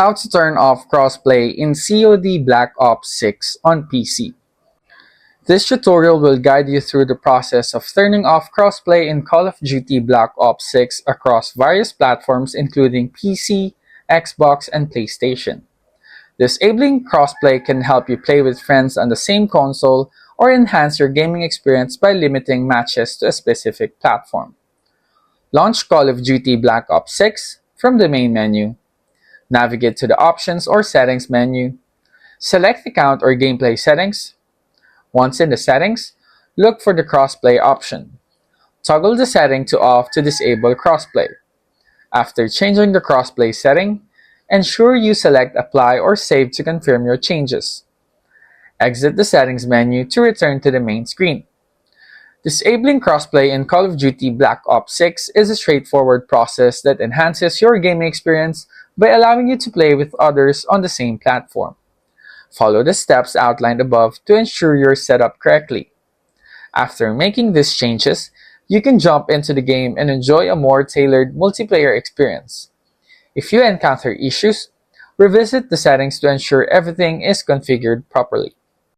How to turn off crossplay in COD Black Ops 6 on PC. This tutorial will guide you through the process of turning off crossplay in Call of Duty Black Ops 6 across various platforms including PC, Xbox, and PlayStation. Disabling crossplay can help you play with friends on the same console or enhance your gaming experience by limiting matches to a specific platform. Launch Call of Duty Black Ops 6 from the main menu. Navigate to the Options or Settings menu. Select Account or Gameplay Settings. Once in the settings, look for the Crossplay option. Toggle the setting to Off to disable crossplay. After changing the crossplay setting, ensure you select Apply or Save to confirm your changes. Exit the Settings menu to return to the main screen. Disabling crossplay in Call of Duty Black Ops 6 is a straightforward process that enhances your gaming experience by allowing you to play with others on the same platform. Follow the steps outlined above to ensure you're set up correctly. After making these changes, you can jump into the game and enjoy a more tailored multiplayer experience. If you encounter issues, revisit the settings to ensure everything is configured properly.